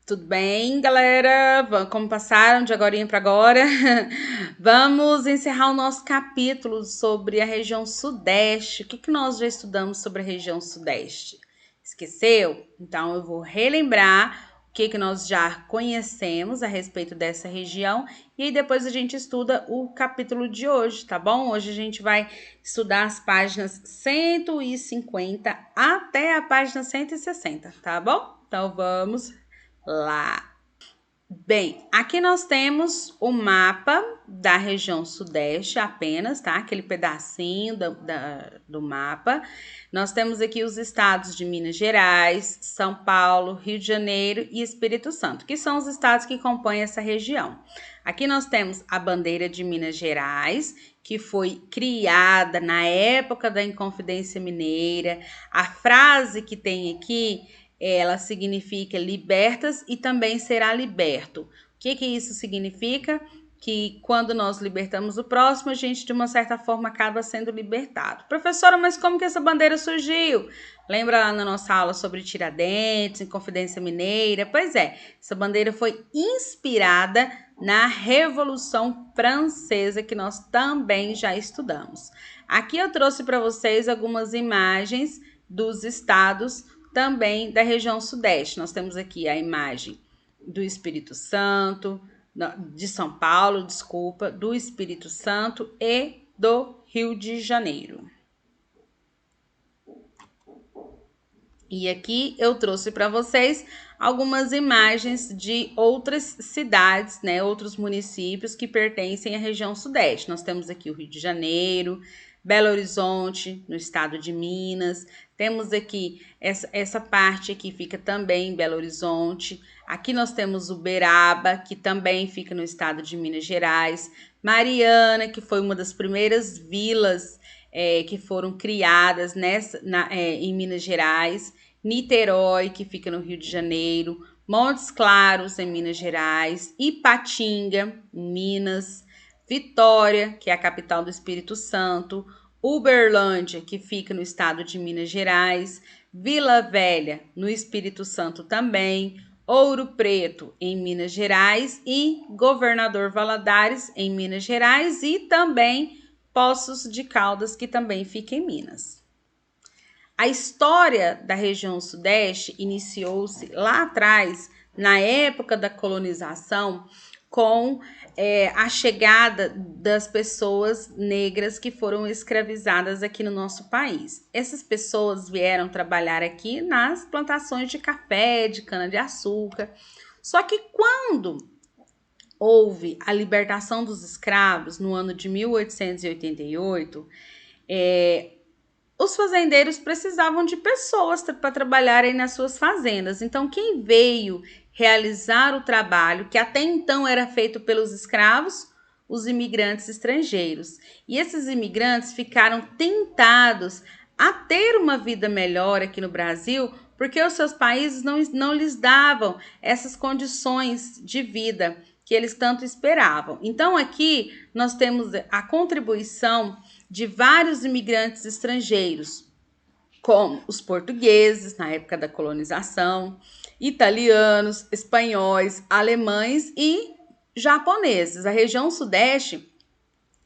Tudo bem, galera? Como passaram de agorinha para agora? Vamos encerrar o nosso capítulo sobre a região Sudeste. O que nós já estudamos sobre a região Sudeste? Esqueceu? Então eu vou relembrar o que nós já conhecemos a respeito dessa região e aí depois a gente estuda o capítulo de hoje, tá bom? Hoje a gente vai estudar as páginas 150 até a página 160, tá bom? Então vamos lá. Bem, aqui nós temos o mapa da região Sudeste apenas, tá? Aquele pedacinho do mapa. Nós temos aqui os estados de Minas Gerais, São Paulo, Rio de Janeiro e Espírito Santo, que são os estados que compõem essa região. Aqui nós temos a bandeira de Minas Gerais, que foi criada na época da Inconfidência Mineira. A frase que tem aqui ela significa libertas e também será liberto. O que isso significa? Que quando nós libertamos o próximo, a gente, de uma certa forma, acaba sendo libertado. Professora, mas como que essa bandeira surgiu? Lembra lá na nossa aula sobre Tiradentes, Inconfidência Mineira? Pois é, essa bandeira foi inspirada na Revolução Francesa, que nós também já estudamos. Aqui eu trouxe para vocês algumas imagens dos estados também da região Sudeste. Nós temos aqui a imagem do Espírito Santo, de São Paulo, desculpa, do Espírito Santo e do Rio de Janeiro. E aqui eu trouxe para vocês algumas imagens de outras cidades, né, outros municípios que pertencem à região Sudeste. Nós temos aqui o Rio de Janeiro, Belo Horizonte, no estado de Minas. Temos aqui essa parte aqui fica também em Belo Horizonte. Aqui nós temos Uberaba, que também fica no estado de Minas Gerais. Mariana, que foi uma das primeiras vilas que foram criadas em Minas Gerais. Niterói, que fica no Rio de Janeiro. Montes Claros, em Minas Gerais. Ipatinga, em Minas. Vitória, que é a capital do Espírito Santo, Uberlândia, que fica no estado de Minas Gerais, Vila Velha, no Espírito Santo também, Ouro Preto, em Minas Gerais e Governador Valadares, em Minas Gerais e também Poços de Caldas, que também fica em Minas. A história da região Sudeste iniciou-se lá atrás, na época da colonização, com a chegada das pessoas negras que foram escravizadas aqui no nosso país. Essas pessoas vieram trabalhar aqui nas plantações de café, de cana-de-açúcar. Só que quando houve a libertação dos escravos, no ano de 1888, os fazendeiros precisavam de pessoas para trabalharem nas suas fazendas. Então, quem veio realizar o trabalho que até então era feito pelos escravos? Os imigrantes estrangeiros. E esses imigrantes ficaram tentados a ter uma vida melhor aqui no Brasil, porque os seus países não lhes davam essas condições de vida que eles tanto esperavam. Então, aqui nós temos a contribuição de vários imigrantes estrangeiros, como os portugueses, na época da colonização, italianos, espanhóis, alemães e japoneses. A região Sudeste,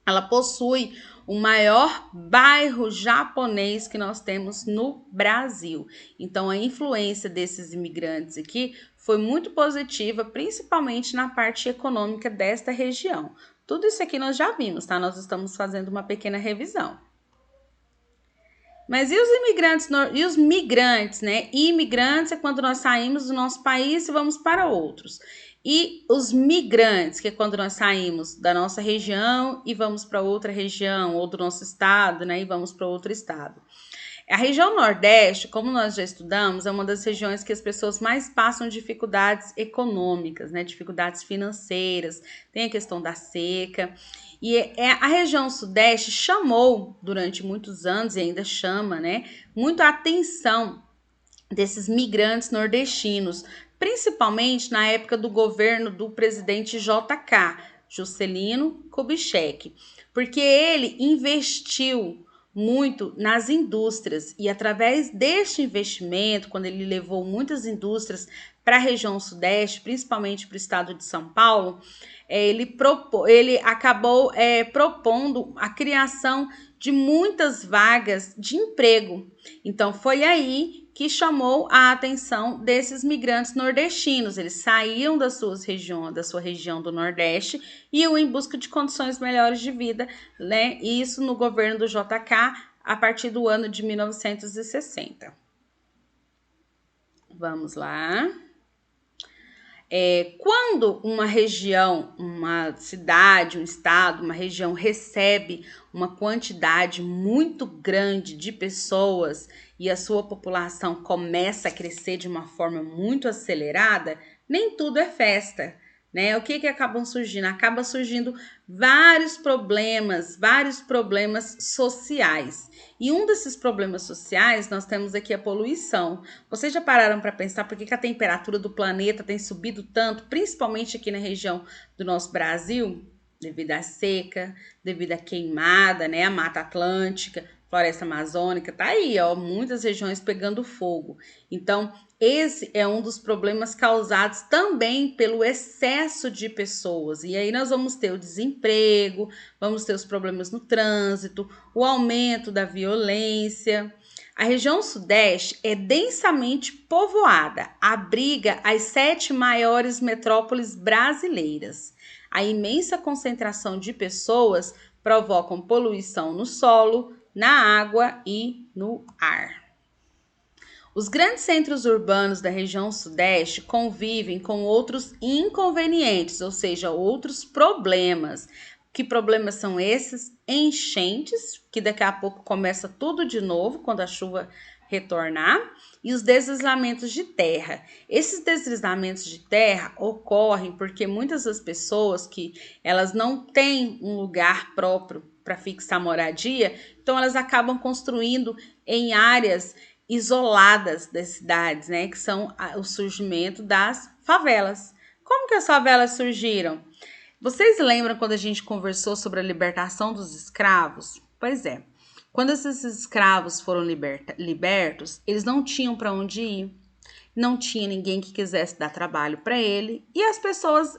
ela possui o maior bairro japonês que nós temos no Brasil. Então, a influência desses imigrantes aqui foi muito positiva, principalmente na parte econômica desta região. Tudo isso aqui nós já vimos, tá? Nós estamos fazendo uma pequena revisão. Mas e os imigrantes e os migrantes, né? Imigrantes é quando nós saímos do nosso país e vamos para outros. E os migrantes, que é quando nós saímos da nossa região e vamos para outra região, ou do nosso estado, né? E vamos para outro estado. A região Nordeste, como nós já estudamos, é uma das regiões que as pessoas mais passam dificuldades econômicas, né? Dificuldades financeiras, tem a questão da seca. E a região Sudeste chamou, durante muitos anos, e ainda chama, né? Muito a atenção desses migrantes nordestinos, principalmente na época do governo do presidente JK, Juscelino Kubitschek, porque ele investiu muito nas indústrias, e através deste investimento, quando ele levou muitas indústrias para a região sudeste, principalmente para o estado de São Paulo, ele acabou propondo a criação de muitas vagas de emprego. Então foi aí que chamou a atenção desses migrantes nordestinos. Eles saíam da sua região do Nordeste e iam em busca de condições melhores de vida, né? Isso no governo do JK a partir do ano de 1960. Vamos lá. Quando uma região, uma cidade, um estado, uma região recebe uma quantidade muito grande de pessoas e a sua população começa a crescer de uma forma muito acelerada, nem tudo é festa, né? O que acabam surgindo? Acaba surgindo vários problemas sociais. E um desses problemas sociais, nós temos aqui a poluição. Vocês já pararam para pensar por que a temperatura do planeta tem subido tanto, principalmente aqui na região do nosso Brasil? Devido à seca, devido à queimada, né? A Mata Atlântica, Floresta Amazônica, tá aí, ó, muitas regiões pegando fogo. Então, esse é um dos problemas causados também pelo excesso de pessoas. E aí nós vamos ter o desemprego, vamos ter os problemas no trânsito, o aumento da violência. A região sudeste é densamente povoada, abriga as 7 maiores metrópoles brasileiras. A imensa concentração de pessoas provocam poluição no solo, na água e no ar. Os grandes centros urbanos da região sudeste convivem com outros inconvenientes, ou seja, outros problemas. Que problemas são esses? Enchentes, que daqui a pouco começa tudo de novo quando a chuva retornar, e os deslizamentos de terra. Esses deslizamentos de terra ocorrem porque muitas das pessoas que elas não têm um lugar próprio para fixar moradia, então elas acabam construindo em áreas isoladas das cidades, né, que são o surgimento das favelas. Como que as favelas surgiram? Vocês lembram quando a gente conversou sobre a libertação dos escravos? Pois é, quando esses escravos foram libertos, eles não tinham para onde ir, não tinha ninguém que quisesse dar trabalho para ele, e as pessoas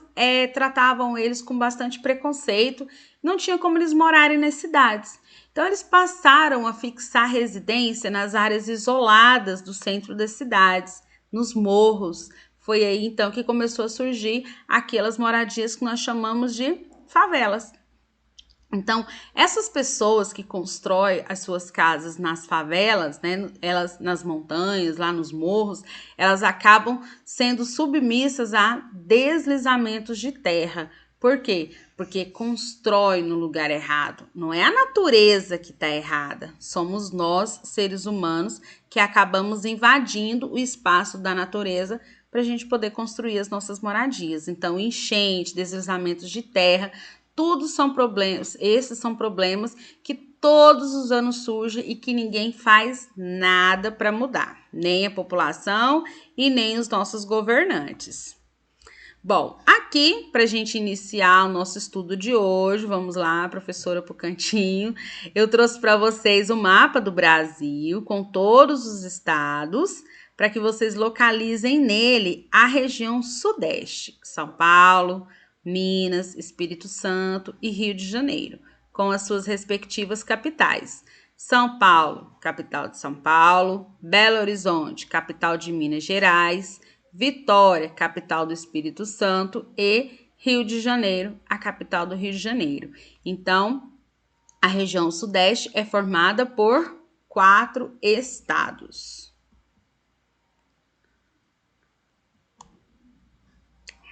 tratavam eles com bastante preconceito, não tinha como eles morarem nas cidades. Então, eles passaram a fixar residência nas áreas isoladas do centro das cidades, nos morros. Foi aí, então, que começou a surgir aquelas moradias que nós chamamos de favelas. Então, essas pessoas que constroem as suas casas nas favelas, né, elas nas montanhas, lá nos morros, elas acabam sendo submissas a deslizamentos de terra. Por quê? Porque constrói no lugar errado. Não é a natureza que está errada, somos nós, seres humanos, que acabamos invadindo o espaço da natureza para a gente poder construir as nossas moradias. Então, enchente, deslizamentos de terra, tudo são problemas, esses são problemas que todos os anos surgem e que ninguém faz nada para mudar, nem a população e nem os nossos governantes. Bom, aqui, para a gente iniciar o nosso estudo de hoje, vamos lá, professora pro cantinho, eu trouxe para vocês o mapa do Brasil com todos os estados, para que vocês localizem nele a região sudeste, São Paulo, Minas, Espírito Santo e Rio de Janeiro, com as suas respectivas capitais. São Paulo, capital de São Paulo, Belo Horizonte, capital de Minas Gerais, Vitória, capital do Espírito Santo, e Rio de Janeiro, a capital do Rio de Janeiro. Então, a região sudeste é formada por 4 estados.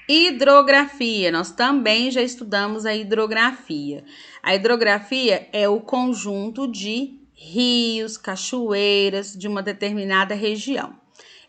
Hidrografia, nós também já estudamos a hidrografia. A hidrografia é o conjunto de rios, cachoeiras de uma determinada região.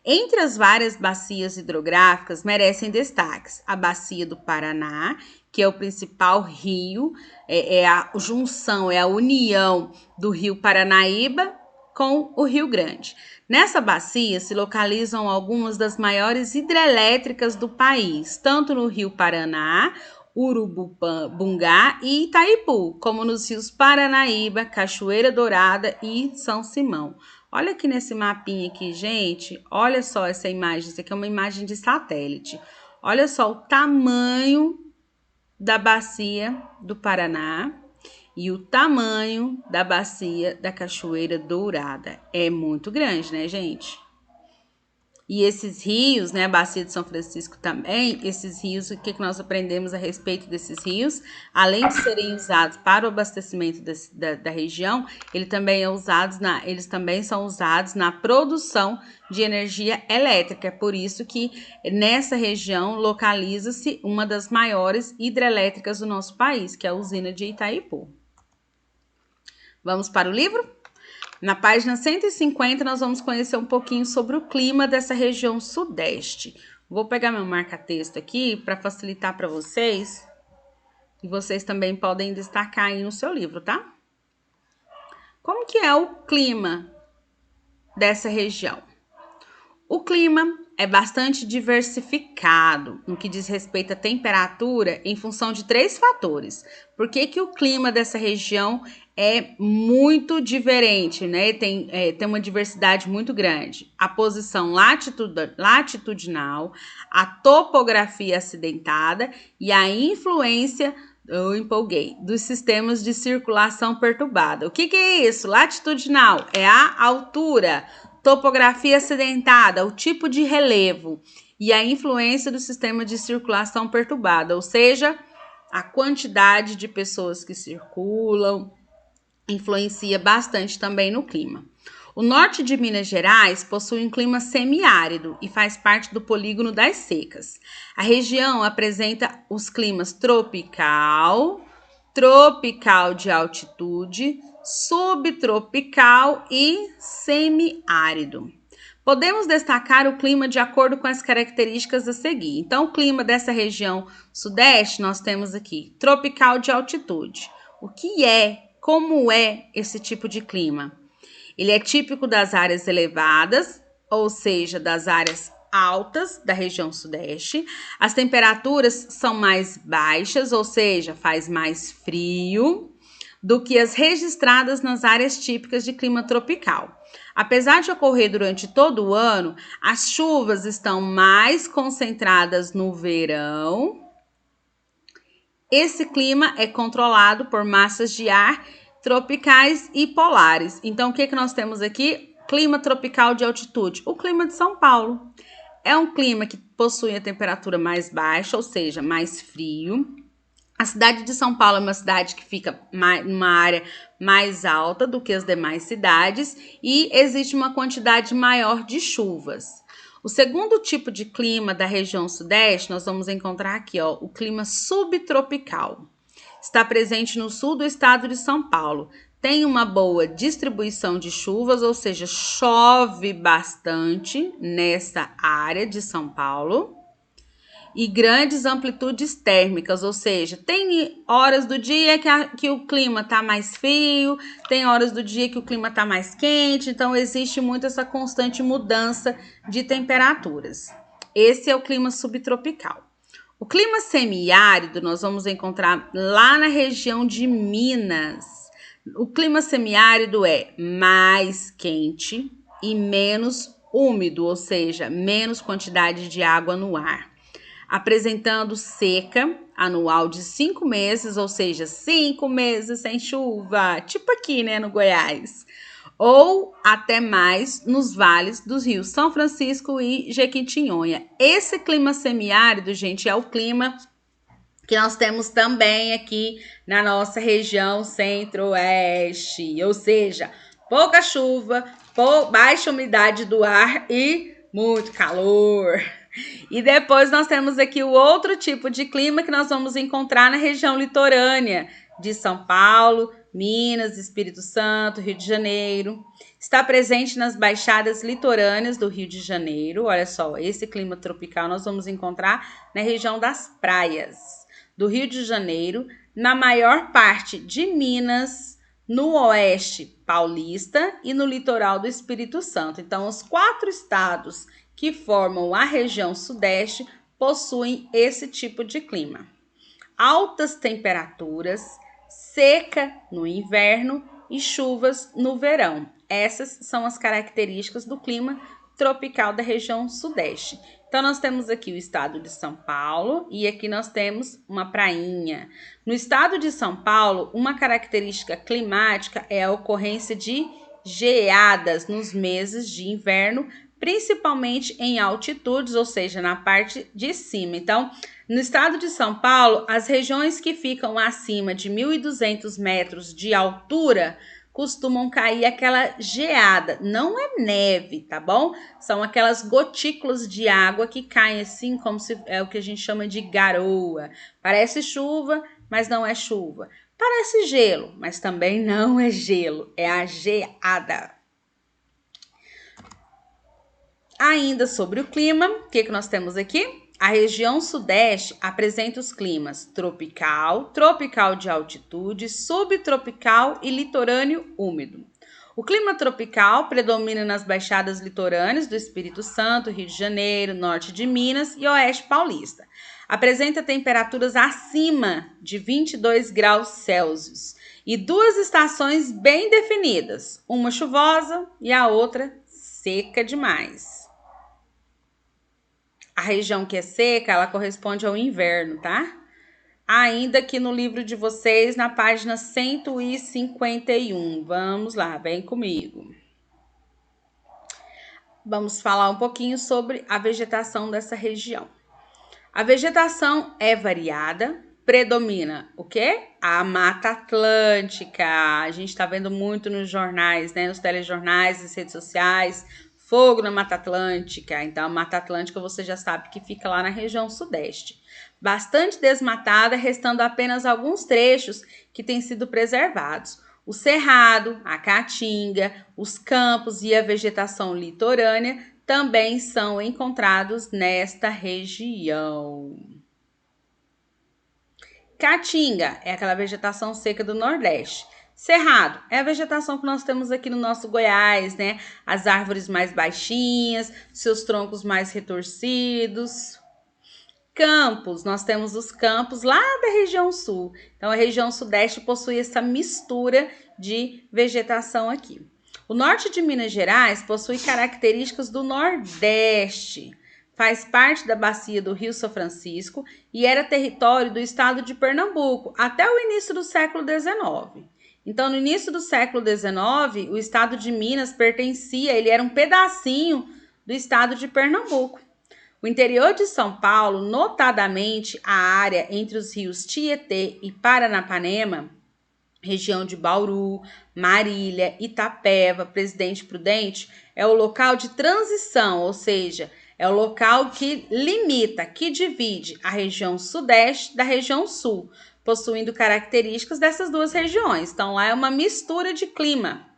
Entre as várias bacias hidrográficas merecem destaques a Bacia do Paraná, que é o principal rio, é a junção, é a união do rio Paranaíba com o Rio Grande. Nessa bacia se localizam algumas das maiores hidrelétricas do país, tanto no Rio Paraná, Urubungá e Itaipu, como nos rios Paranaíba, Cachoeira Dourada e São Simão. Olha aqui nesse mapinha aqui, gente, olha só essa imagem, isso aqui é uma imagem de satélite. Olha só o tamanho da bacia do Paraná e o tamanho da bacia da Cachoeira Dourada. É muito grande, né, gente? E esses rios, né, a bacia de São Francisco também, esses rios, o que nós aprendemos a respeito desses rios? Além de serem usados para o abastecimento da região, eles também são usados na produção de energia elétrica. É por isso que nessa região localiza-se uma das maiores hidrelétricas do nosso país, que é a usina de Itaipu. Vamos para o livro? Na página 150, nós vamos conhecer um pouquinho sobre o clima dessa região sudeste. Vou pegar meu marca-texto aqui para facilitar para vocês. E vocês também podem destacar aí no seu livro, tá? Como que é o clima dessa região? O clima é bastante diversificado no que diz respeito à temperatura em função de 3 fatores. Por que o clima dessa região é muito diferente, né? Tem uma diversidade muito grande. A posição latitudinal, a topografia acidentada e a influência, eu empolguei, dos sistemas de circulação perturbada. O que é isso? Latitudinal é a altura, topografia acidentada, o tipo de relevo e a influência do sistema de circulação perturbada, ou seja, a quantidade de pessoas que circulam, influencia bastante também no clima. O norte de Minas Gerais possui um clima semiárido e faz parte do polígono das secas. A região apresenta os climas tropical de altitude, subtropical e semiárido. Podemos destacar o clima de acordo com as características a seguir. Então, o clima dessa região sudeste, nós temos aqui tropical de altitude. Como é esse tipo de clima? Ele é típico das áreas elevadas, ou seja, das áreas altas da região sudeste. As temperaturas são mais baixas, ou seja, faz mais frio do que as registradas nas áreas típicas de clima tropical. Apesar de ocorrer durante todo o ano, as chuvas estão mais concentradas no verão. Esse clima é controlado por massas de ar tropicais e polares. Então, o que nós temos aqui? Clima tropical de altitude. O clima de São Paulo é um clima que possui a temperatura mais baixa, ou seja, mais frio. A cidade de São Paulo é uma cidade que fica numa área mais alta do que as demais cidades e existe uma quantidade maior de chuvas. O segundo tipo de clima da região sudeste, nós vamos encontrar aqui, ó, o clima subtropical. Está presente no sul do estado de São Paulo. Tem uma boa distribuição de chuvas, ou seja, chove bastante nessa área de São Paulo. E grandes amplitudes térmicas, ou seja, tem horas do dia que o clima está mais frio, tem horas do dia que o clima está mais quente, então existe muito essa constante mudança de temperaturas. Esse é o clima subtropical. O clima semiárido nós vamos encontrar lá na região de Minas. O clima semiárido é mais quente e menos úmido, ou seja, menos quantidade de água no ar, apresentando seca anual de 5 meses, ou seja, 5 meses sem chuva, tipo aqui, né, no Goiás, ou até mais nos vales dos rios São Francisco e Jequitinhonha. Esse clima semiárido, gente, é o clima que nós temos também aqui na nossa região centro-oeste, ou seja, pouca chuva, baixa umidade do ar e muito calor. E depois nós temos aqui o outro tipo de clima que nós vamos encontrar na região litorânea de São Paulo, Minas, Espírito Santo, Rio de Janeiro. Está presente nas baixadas litorâneas do Rio de Janeiro. Olha só, esse clima tropical nós vamos encontrar na região das praias do Rio de Janeiro, na maior parte de Minas, no oeste paulista e no litoral do Espírito Santo. Então, os 4 estados que formam a região sudeste possuem esse tipo de clima. altas temperaturas, seca no inverno e chuvas no verão. Essas são as características do clima tropical da região sudeste. Então, nós temos aqui o estado de São Paulo e aqui nós temos uma prainha. No estado de São Paulo, uma característica climática é a ocorrência de geadas nos meses de inverno, principalmente em altitudes, ou seja, na parte de cima. Então, no estado de São Paulo, as regiões que ficam acima de 1.200 metros de altura costumam cair aquela geada. Não é neve, tá bom? São aquelas gotículas de água que caem assim, como se é o que a gente chama de garoa. Parece chuva, mas não é chuva. Parece gelo, mas também não é gelo, é a geada. Ainda sobre o clima, o que nós temos aqui? A região sudeste apresenta os climas tropical, tropical de altitude, subtropical e litorâneo úmido. O clima tropical predomina nas baixadas litorâneas do Espírito Santo, Rio de Janeiro, norte de Minas e oeste paulista. Apresenta temperaturas acima de 22 graus Celsius e duas estações bem definidas, uma chuvosa e a outra seca demais. A região que é seca, ela corresponde ao inverno, tá? Ainda que no livro de vocês, na página 151. Vamos lá, vem comigo. Vamos falar um pouquinho sobre a vegetação dessa região. A vegetação é variada, predomina o quê? A Mata Atlântica. A gente tá vendo muito nos jornais, né? Nos telejornais, nas redes sociais. Fogo na Mata Atlântica. Então, a Mata Atlântica você já sabe que fica lá na região sudeste. Bastante desmatada, restando apenas alguns trechos que têm sido preservados. O cerrado, a caatinga, os campos e a vegetação litorânea também são encontrados nesta região. Caatinga é aquela vegetação seca do Nordeste. Cerrado é a vegetação que nós temos aqui no nosso Goiás, né? As árvores mais baixinhas, seus troncos mais retorcidos. Campos, nós temos os campos lá da região sul. Então, a região sudeste possui essa mistura de vegetação aqui. O norte de Minas Gerais possui características do Nordeste. Faz parte da bacia do Rio São Francisco e era território do estado de Pernambuco até o início do século XIX. Então, no início do século XIX, o estado de Minas pertencia, ele era um pedacinho do estado de Pernambuco. O interior de São Paulo, notadamente a área entre os rios Tietê e Paranapanema, região de Bauru, Marília, Itapeva, Presidente Prudente, é o local de transição, ou seja, é o local que limita, que divide a região sudeste da região sul, possuindo características dessas duas regiões. Então, lá é uma mistura de clima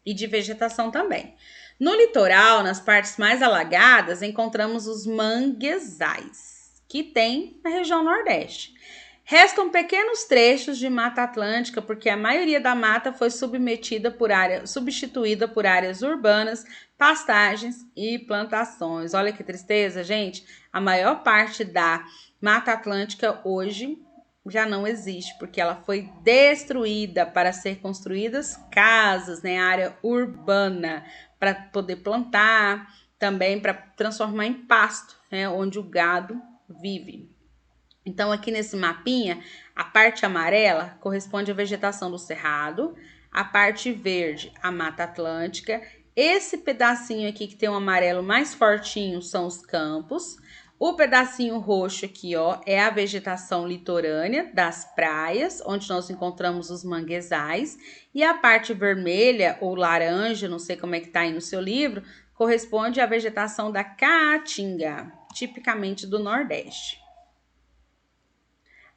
e de vegetação também. No litoral, nas partes mais alagadas, encontramos os manguezais, que tem na região nordeste. Restam pequenos trechos de Mata Atlântica, porque a maioria da mata foi substituída por áreas urbanas, pastagens e plantações. Olha que tristeza, gente. A maior parte da Mata Atlântica hoje já não existe, porque ela foi destruída para ser construídas casas, né? Área urbana, para poder plantar, também para transformar em pasto, né? Onde o gado vive. Então, aqui nesse mapinha, a parte amarela corresponde à vegetação do cerrado, a parte verde, a Mata Atlântica. Esse pedacinho aqui que tem um amarelo mais fortinho são os campos. O pedacinho roxo aqui, ó, é a vegetação litorânea das praias, onde nós encontramos os manguezais. E a parte vermelha ou laranja, não sei como é que tá aí no seu livro, corresponde à vegetação da caatinga, tipicamente do Nordeste.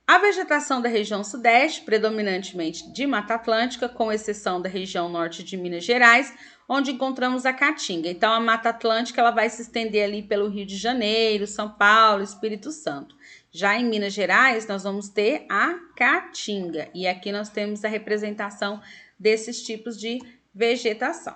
A vegetação da região sudeste, predominantemente de Mata Atlântica, com exceção da região norte de Minas Gerais, onde encontramos a caatinga. Então, a Mata Atlântica ela vai se estender ali pelo Rio de Janeiro, São Paulo, Espírito Santo. Já em Minas Gerais, nós vamos ter a caatinga. E aqui nós temos a representação desses tipos de vegetação.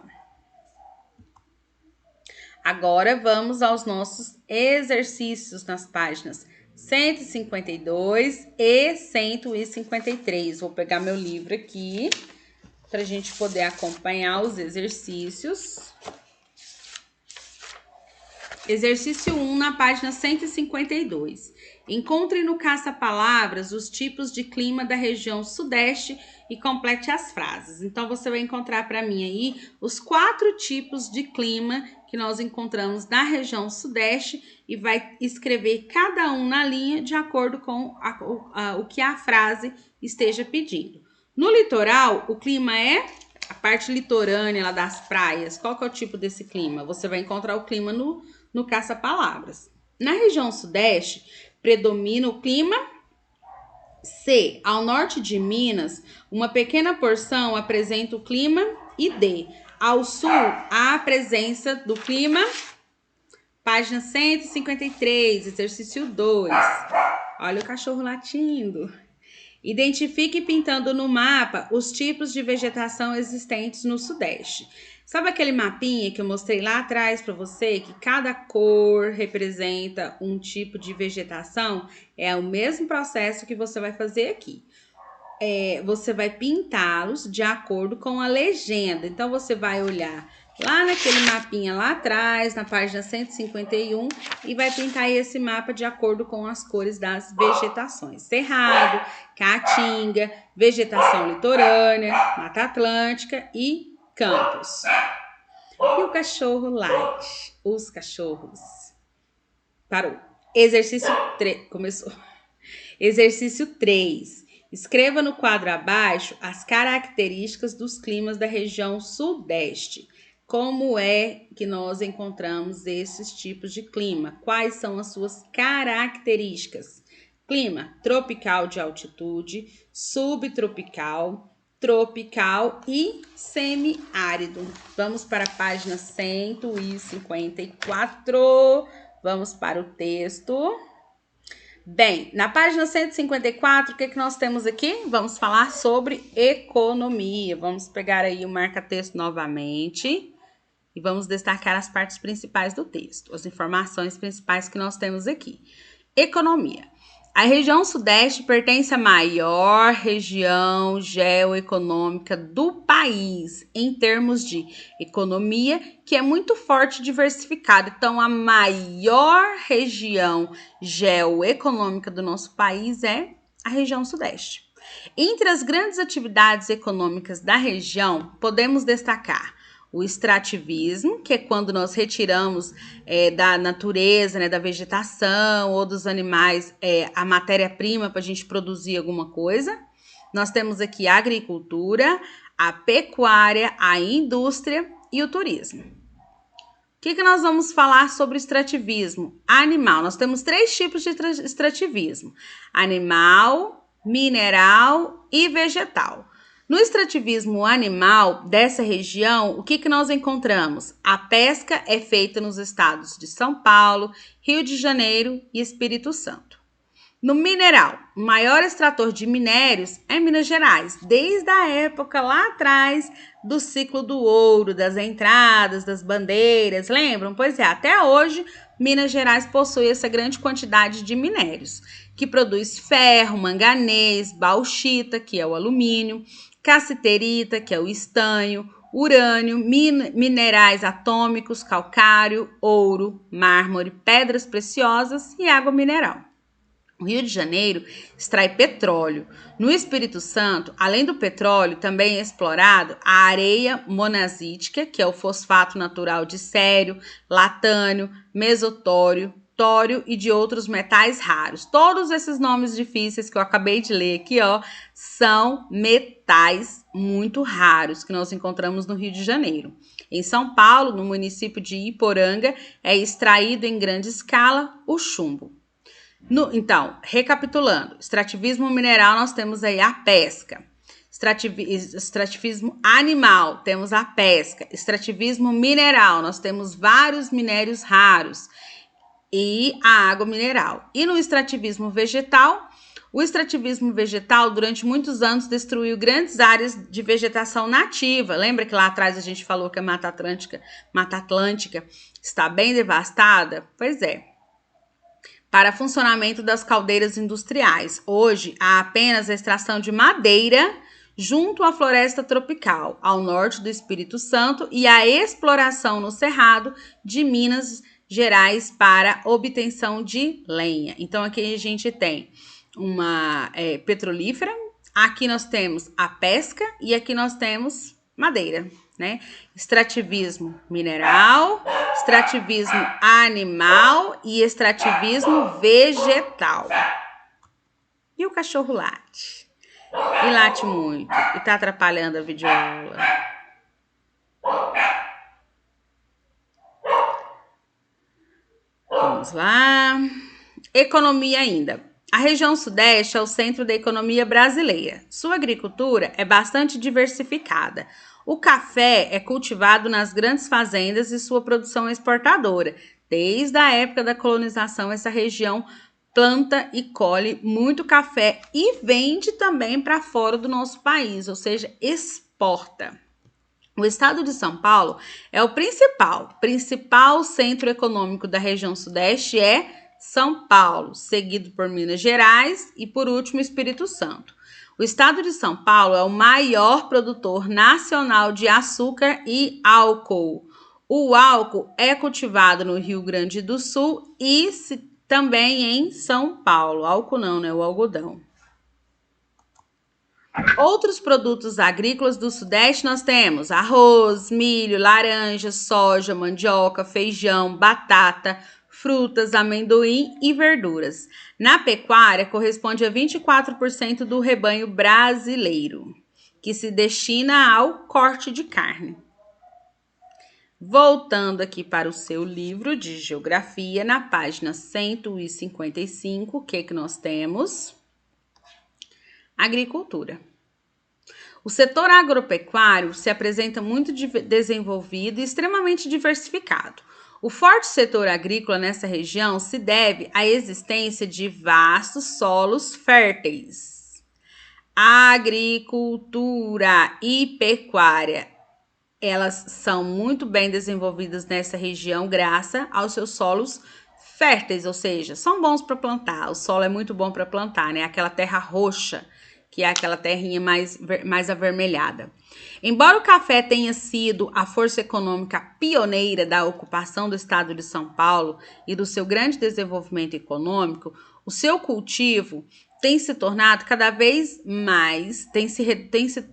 Agora, vamos aos nossos exercícios nas páginas 152 e 153. Vou pegar meu livro aqui para a gente poder acompanhar os exercícios. Exercício 1, na página 152. Encontre no caça-palavras os tipos de clima da região sudeste e complete as frases. Então, você vai encontrar para mim aí os 4 tipos de clima que nós encontramos na região sudeste e vai escrever cada um na linha de acordo com o que a frase esteja pedindo. No litoral, o clima é a parte litorânea lá das praias. Qual que é o tipo desse clima? Você vai encontrar o clima no caça-palavras. Na região sudeste, predomina o clima C. Ao norte de Minas, uma pequena porção apresenta o clima e D. Ao sul, há a presença do clima. Página 153, exercício 2. Olha o cachorro latindo. Identifique pintando no mapa os tipos de vegetação existentes no sudeste. Sabe aquele mapinha que eu mostrei lá atrás para você, que cada cor representa um tipo de vegetação? É o mesmo processo que você vai fazer aqui. Você vai pintá-los de acordo com a legenda. Então, você vai olhar lá naquele mapinha lá atrás, na página 151, e vai pintar esse mapa de acordo com as cores das vegetações. Cerrado, caatinga, vegetação litorânea, Mata Atlântica e campos. E o cachorro late. Os cachorros. Parou. Exercício 3. Começou. Exercício 3. Escreva no quadro abaixo as características dos climas da região sudeste. Como é que nós encontramos esses tipos de clima? Quais são as suas características? Clima tropical de altitude, subtropical, tropical e semiárido. Vamos para a página 154. Vamos para o texto. Bem, na página 154, o que nós temos aqui? Vamos falar sobre economia. Vamos pegar aí o marca-texto novamente e vamos destacar as partes principais do texto, as informações principais que nós temos aqui. Economia. A região sudeste pertence à maior região geoeconômica do país, em termos de economia, que é muito forte e diversificada. Então, a maior região geoeconômica do nosso país é a região sudeste. Entre as grandes atividades econômicas da região, podemos destacar o extrativismo, que é quando nós retiramos da natureza, né, da vegetação ou dos animais a matéria-prima para a gente produzir alguma coisa. Nós temos aqui a agricultura, a pecuária, a indústria e o turismo. O que nós vamos falar sobre o extrativismo? Animal. Nós temos 3 tipos de extrativismo: animal, mineral e vegetal. No extrativismo animal dessa região, o que nós encontramos? A pesca é feita nos estados de São Paulo, Rio de Janeiro e Espírito Santo. No mineral, o maior extrator de minérios é Minas Gerais, desde a época lá atrás do ciclo do ouro, das entradas, das bandeiras, lembram? Pois é, até hoje Minas Gerais possui essa grande quantidade de minérios, que produz ferro, manganês, bauxita, que é o alumínio, cassiterita, que é o estanho, urânio, minerais atômicos, calcário, ouro, mármore, pedras preciosas e água mineral. O Rio de Janeiro extrai petróleo. No Espírito Santo, além do petróleo, também é explorado a areia monazítica, que é o fosfato natural de cério, latânio, mesotório, tório e de outros metais raros. Todos esses nomes difíceis que eu acabei de ler aqui, são metais muito raros que nós encontramos no Rio de Janeiro. Em São Paulo, no município de Iporanga, é extraído em grande escala o chumbo. Então, recapitulando, extrativismo mineral, nós temos aí a pesca. Extrativismo animal, temos a pesca. Extrativismo mineral, nós temos vários minérios raros e a água mineral. E no extrativismo vegetal, o extrativismo vegetal durante muitos anos destruiu grandes áreas de vegetação nativa. Lembra que lá atrás a gente falou que a Mata Atlântica está bem devastada? Pois é. para funcionamento das caldeiras industriais. Hoje, há apenas a extração de madeira junto à floresta tropical, ao norte do Espírito Santo, e a exploração no Cerrado de Minas Gerais para obtenção de lenha. Então, aqui a gente tem uma petrolífera, aqui nós temos a pesca e aqui nós temos madeira, né? Extrativismo mineral, extrativismo animal e extrativismo vegetal. E o cachorro late. E late muito. E tá atrapalhando a videoaula. Vamos lá. Economia ainda. A região sudeste é o centro da economia brasileira. Sua agricultura é bastante diversificada. O café é cultivado nas grandes fazendas e sua produção é exportadora. Desde a época da colonização, essa região planta e colhe muito café e vende também para fora do nosso país, ou seja, exporta. O estado de São Paulo é o principal centro econômico da região sudeste é São Paulo, seguido por Minas Gerais e, por último, Espírito Santo. O estado de São Paulo é o maior produtor nacional de açúcar e álcool. O álcool é cultivado no Rio Grande do Sul e também em São Paulo. Álcool não, né? O algodão. Outros produtos agrícolas do Sudeste nós temos arroz, milho, laranja, soja, mandioca, feijão, batata, frutas, amendoim e verduras. Na pecuária, corresponde a 24% do rebanho brasileiro, que se destina ao corte de carne. Voltando aqui para o seu livro de geografia, na página 155, o que nós temos? Agricultura. O setor agropecuário se apresenta muito desenvolvido e extremamente diversificado. O forte setor agrícola nessa região se deve à existência de vastos solos férteis. Agricultura e pecuária, elas são muito bem desenvolvidas nessa região graças aos seus solos férteis, ou seja, são bons para plantar. O solo é muito bom para plantar, né? Aquela terra roxa, que é aquela terrinha mais avermelhada. Embora o café tenha sido a força econômica pioneira da ocupação do estado de São Paulo e do seu grande desenvolvimento econômico, o seu cultivo tem se tornado cada vez mais, tem se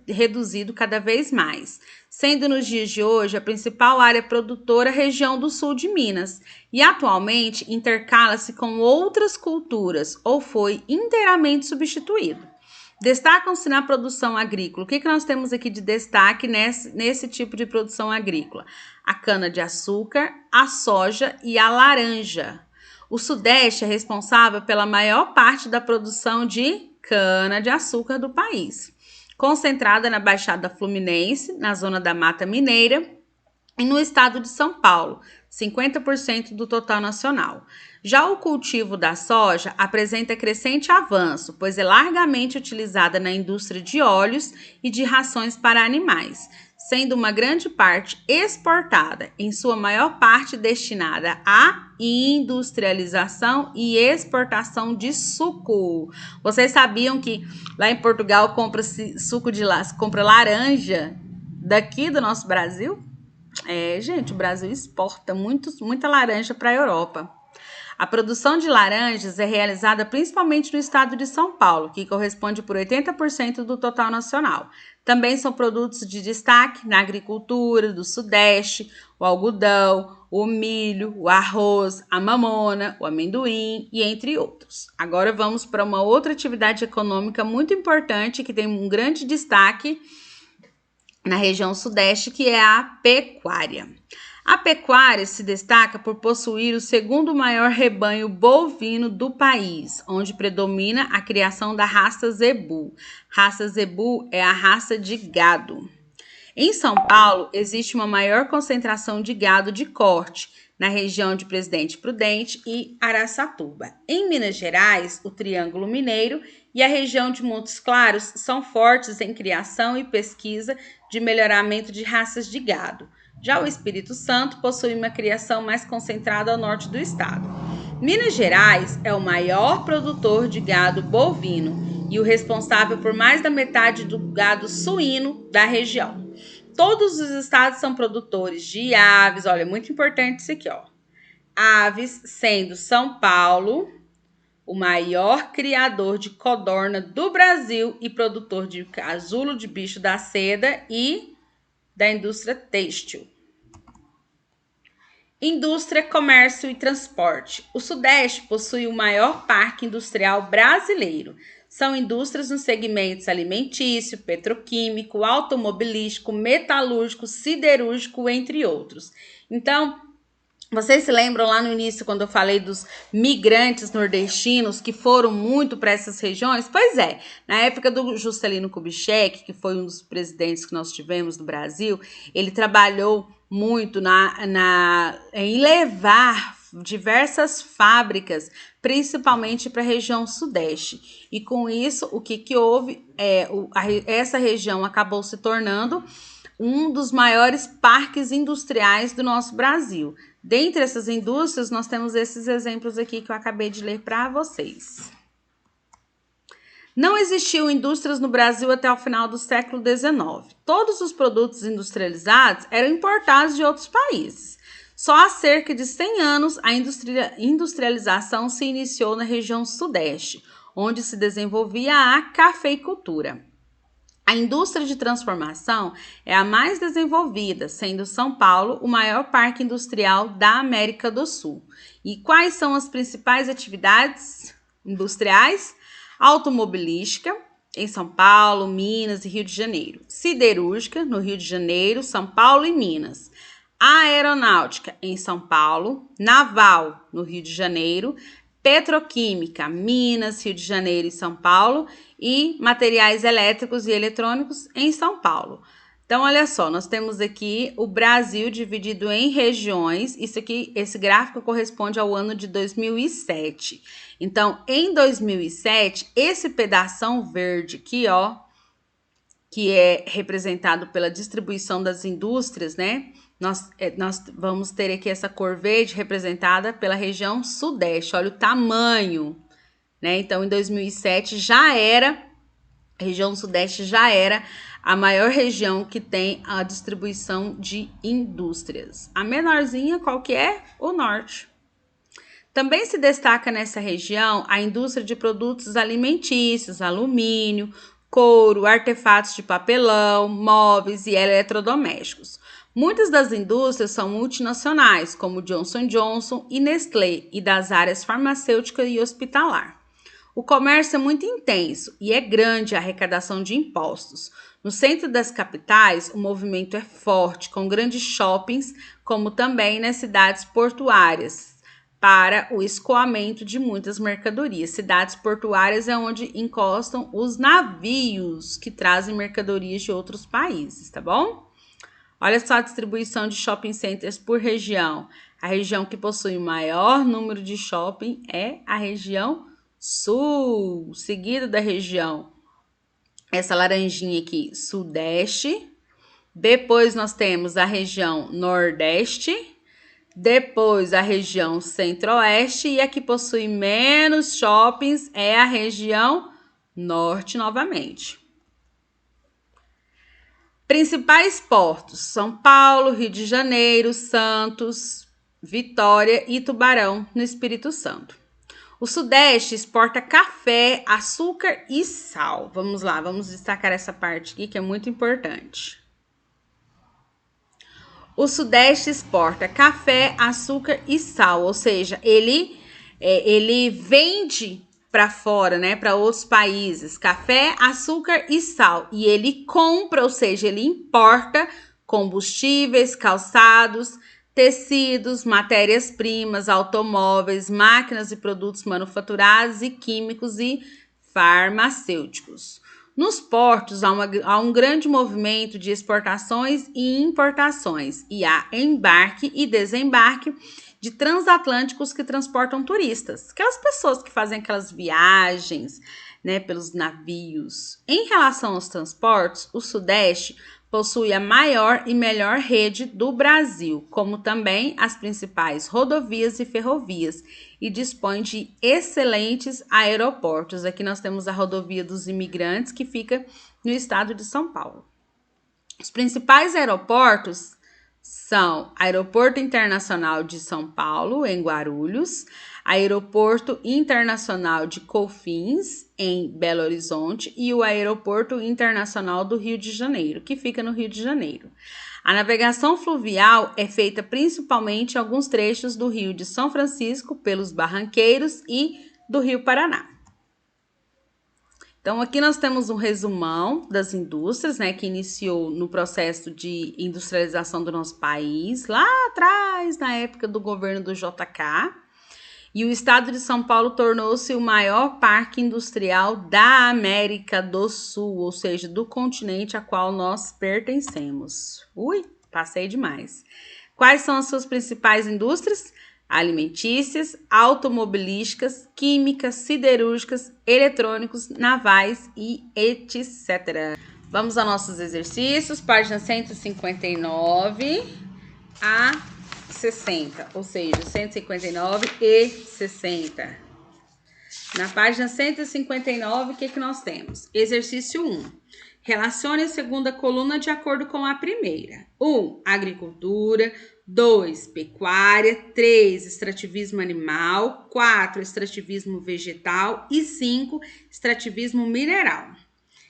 reduzido cada vez mais, sendo nos dias de hoje a principal área produtora a região do sul de Minas, e atualmente intercala-se com outras culturas ou foi inteiramente substituído. Destacam-se na produção agrícola. O que nós temos aqui de destaque nesse tipo de produção agrícola? A cana-de-açúcar, a soja e a laranja. O Sudeste é responsável pela maior parte da produção de cana-de-açúcar do país, concentrada na Baixada Fluminense, na zona da Mata Mineira e no estado de São Paulo, 50% do total nacional. Já o cultivo da soja apresenta crescente avanço, pois é largamente utilizada na indústria de óleos e de rações para animais, sendo uma grande parte exportada, em sua maior parte destinada à industrialização e exportação de suco. Vocês sabiam que lá em Portugal compra laranja daqui do nosso Brasil? Gente, o Brasil exporta muita laranja para a Europa. A produção de laranjas é realizada principalmente no estado de São Paulo, que corresponde por 80% do total nacional. Também são produtos de destaque na agricultura do Sudeste, o algodão, o milho, o arroz, a mamona, o amendoim e entre outros. Agora vamos para uma outra atividade econômica muito importante que tem um grande destaque na região Sudeste, que é a pecuária. A pecuária se destaca por possuir o segundo maior rebanho bovino do país, onde predomina a criação da raça Zebu. Raça Zebu é a raça de gado. Em São Paulo, existe uma maior concentração de gado de corte, na região de Presidente Prudente e Araçatuba. Em Minas Gerais, o Triângulo Mineiro e a região de Montes Claros são fortes em criação e pesquisa de melhoramento de raças de gado. Já o Espírito Santo possui uma criação mais concentrada ao norte do estado. Minas Gerais é o maior produtor de gado bovino e o responsável por mais da metade do gado suíno da região. Todos os estados são produtores de aves, olha, muito importante isso aqui, ó. Aves, sendo São Paulo o maior criador de codorna do Brasil e produtor de casulo de bicho da seda e da indústria têxtil. Indústria, comércio e transporte. O Sudeste possui o maior parque industrial brasileiro. São indústrias nos segmentos alimentício, petroquímico, automobilístico, metalúrgico, siderúrgico, entre outros. Então, vocês se lembram lá no início quando eu falei dos migrantes nordestinos que foram muito para essas regiões? Pois é, na época do Juscelino Kubitschek, que foi um dos presidentes que nós tivemos do Brasil, ele trabalhou muito em levar diversas fábricas, principalmente para a região sudeste. E com isso, o que houve? Essa região acabou se tornando um dos maiores parques industriais do nosso Brasil. Dentre essas indústrias, nós temos esses exemplos aqui que eu acabei de ler para vocês. Não existiam indústrias no Brasil até o final do século XIX. Todos os produtos industrializados eram importados de outros países. Só há cerca de 100 anos a industrialização se iniciou na região sudeste, onde se desenvolvia a cafeicultura. A indústria de transformação é a mais desenvolvida, sendo São Paulo o maior parque industrial da América do Sul. E quais são as principais atividades industriais? Automobilística, em São Paulo, Minas e Rio de Janeiro. Siderúrgica, no Rio de Janeiro, São Paulo e Minas. Aeronáutica, em São Paulo. Naval, no Rio de Janeiro. Petroquímica, Minas, Rio de Janeiro e São Paulo, e materiais elétricos e eletrônicos em São Paulo. Então, olha só, nós temos aqui o Brasil dividido em regiões. Esse gráfico corresponde ao ano de 2007. Então, em 2007, esse pedação verde aqui, ó, que é representado pela distribuição das indústrias, né? Nós vamos ter aqui essa cor verde representada pela região sudeste. Olha o tamanho, né? Então, em 2007 a região sudeste já era a maior região que tem a distribuição de indústrias. A menorzinha, qual que é? O norte. Também se destaca nessa região a indústria de produtos alimentícios, alumínio, couro, artefatos de papelão, móveis e eletrodomésticos. Muitas das indústrias são multinacionais, como Johnson & Johnson e Nestlé, e das áreas farmacêutica e hospitalar. O comércio é muito intenso e é grande a arrecadação de impostos. No centro das capitais, o movimento é forte, com grandes shoppings, como também nas cidades portuárias, para o escoamento de muitas mercadorias. Cidades portuárias é onde encostam os navios que trazem mercadorias de outros países, tá bom? Olha só a distribuição de shopping centers por região. A região que possui o maior número de shopping é a região sul, seguida da região, essa laranjinha aqui, sudeste. Depois nós temos a região nordeste. Depois a região centro-oeste. E a que possui menos shoppings é a região norte novamente. Principais portos: São Paulo, Rio de Janeiro, Santos, Vitória e Tubarão, no Espírito Santo. O Sudeste exporta café, açúcar e sal. Vamos lá, vamos destacar essa parte aqui que é muito importante. O Sudeste exporta café, açúcar e sal, ou seja, ele vende para fora, né, para outros países, café, açúcar e sal. E ele compra, ou seja, ele importa combustíveis, calçados, tecidos, matérias-primas, automóveis, máquinas e produtos manufaturados e químicos e farmacêuticos. Nos portos há um grande movimento de exportações e importações, e há embarque e desembarque de transatlânticos que transportam turistas, aquelas pessoas que fazem aquelas viagens, né, pelos navios. Em relação aos transportes, o Sudeste possui a maior e melhor rede do Brasil, como também as principais rodovias e ferrovias, e dispõe de excelentes aeroportos. Aqui nós temos a rodovia dos Imigrantes, que fica no estado de São Paulo. Os principais aeroportos são Aeroporto Internacional de São Paulo, em Guarulhos, Aeroporto Internacional de Confins, em Belo Horizonte, e o Aeroporto Internacional do Rio de Janeiro, que fica no Rio de Janeiro. A navegação fluvial é feita principalmente em alguns trechos do Rio de São Francisco, pelos Barranqueiros e do Rio Paraná. Então, aqui nós temos um resumão das indústrias, né, que iniciou no processo de industrialização do nosso país, lá atrás, na época do governo do JK. E o estado de São Paulo tornou-se o maior parque industrial da América do Sul, ou seja, do continente a qual nós pertencemos. Ui, passei demais. Quais são as suas principais indústrias? Alimentícias, automobilísticas, químicas, siderúrgicas, eletrônicos, navais e etc. Vamos aos nossos exercícios, página 159 a 60, ou seja, 159 e 60. Na página 159, o que nós temos? Exercício 1. Relacione a segunda coluna de acordo com a primeira. 1. Agricultura. 2. Pecuária. 3. Extrativismo animal. 4. Extrativismo vegetal. E 5. Extrativismo mineral.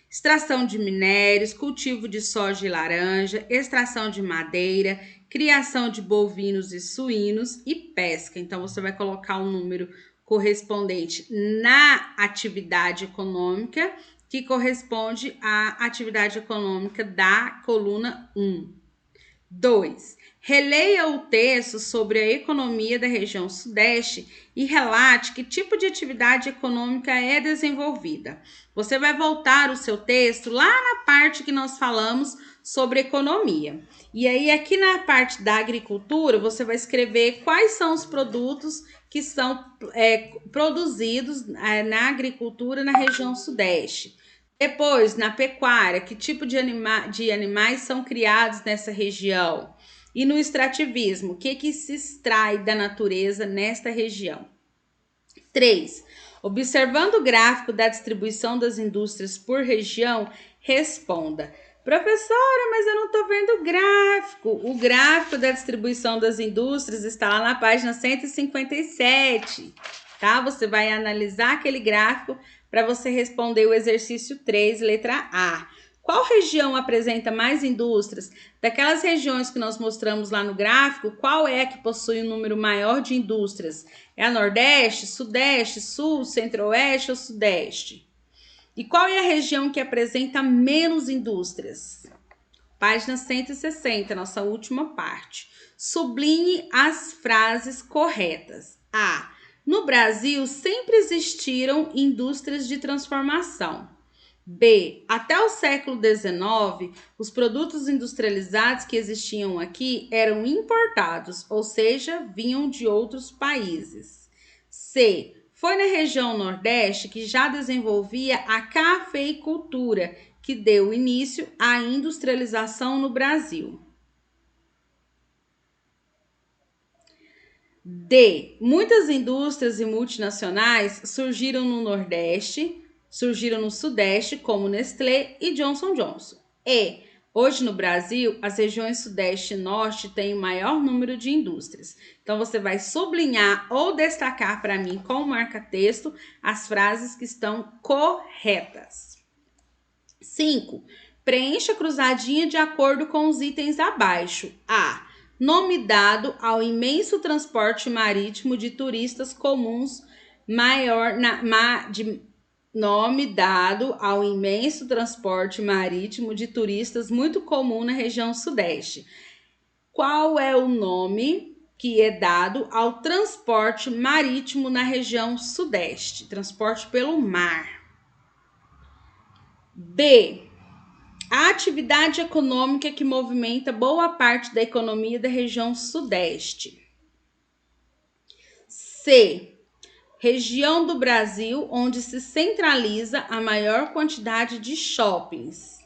Extração de minérios, cultivo de soja e laranja, extração de madeira, criação de bovinos e suínos e pesca. Então, você vai colocar um número correspondente na atividade econômica, que corresponde à atividade econômica da coluna 1. 2. Releia o texto sobre a economia da região Sudeste e relate que tipo de atividade econômica é desenvolvida. Você vai voltar o seu texto lá na parte que nós falamos sobre economia. E aí, aqui na parte da agricultura, você vai escrever quais são os produtos que são produzidos na agricultura na região Sudeste. Depois, na pecuária, que tipo de animais são criados nessa região? E no extrativismo, o que se extrai da natureza nesta região? 3. Observando o gráfico da distribuição das indústrias por região, responda: professora, mas eu não estou vendo o gráfico. O gráfico da distribuição das indústrias está lá na página 157, tá? Você vai analisar aquele gráfico para você responder o exercício 3, letra A. Qual região apresenta mais indústrias? Daquelas regiões que nós mostramos lá no gráfico, qual é a que possui um número maior de indústrias? É a Nordeste, Sudeste, Sul, Centro-Oeste ou Sudeste? E qual é a região que apresenta menos indústrias? Página 160, nossa última parte. Sublinhe as frases corretas. A. No Brasil, sempre existiram indústrias de transformação. B. Até o século XIX, os produtos industrializados que existiam aqui eram importados, ou seja, vinham de outros países. C. Foi na região Nordeste que já desenvolvia a cafeicultura, que deu início à industrialização no Brasil. D. Muitas indústrias e multinacionais surgiram no Nordeste, surgiram no Sudeste, como Nestlé e Johnson & Johnson. E. Hoje no Brasil, as regiões Sudeste e Norte têm o maior número de indústrias. Então, você vai sublinhar ou destacar para mim com marca-texto as frases que estão corretas. 5. Preencha a cruzadinha de acordo com os itens abaixo. A. Nome dado ao imenso transporte marítimo de turistas comuns nome dado ao imenso transporte marítimo de turistas muito comum na região Sudeste. Qual é o nome que é dado ao transporte marítimo na região Sudeste? Transporte pelo mar. B. A atividade econômica que movimenta boa parte da economia da região Sudeste. C. Região do Brasil onde se centraliza a maior quantidade de shoppings.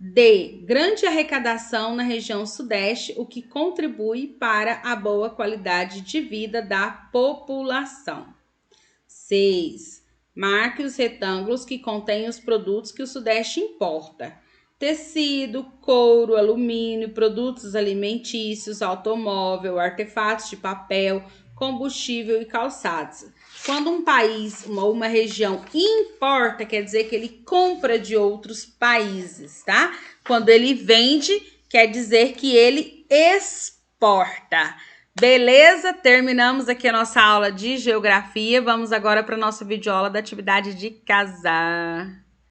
D. Grande arrecadação na região sudeste, o que contribui para a boa qualidade de vida da população. 6. Marque os retângulos que contêm os produtos que o sudeste importa. Tecido, couro, alumínio, produtos alimentícios, automóvel, artefatos de papel, combustível e calçados. Quando um país ou uma região importa, quer dizer que ele compra de outros países, tá? Quando ele vende, quer dizer que ele exporta. Beleza? Terminamos aqui a nossa aula de geografia. Vamos agora para a nossa videoaula da atividade de casa.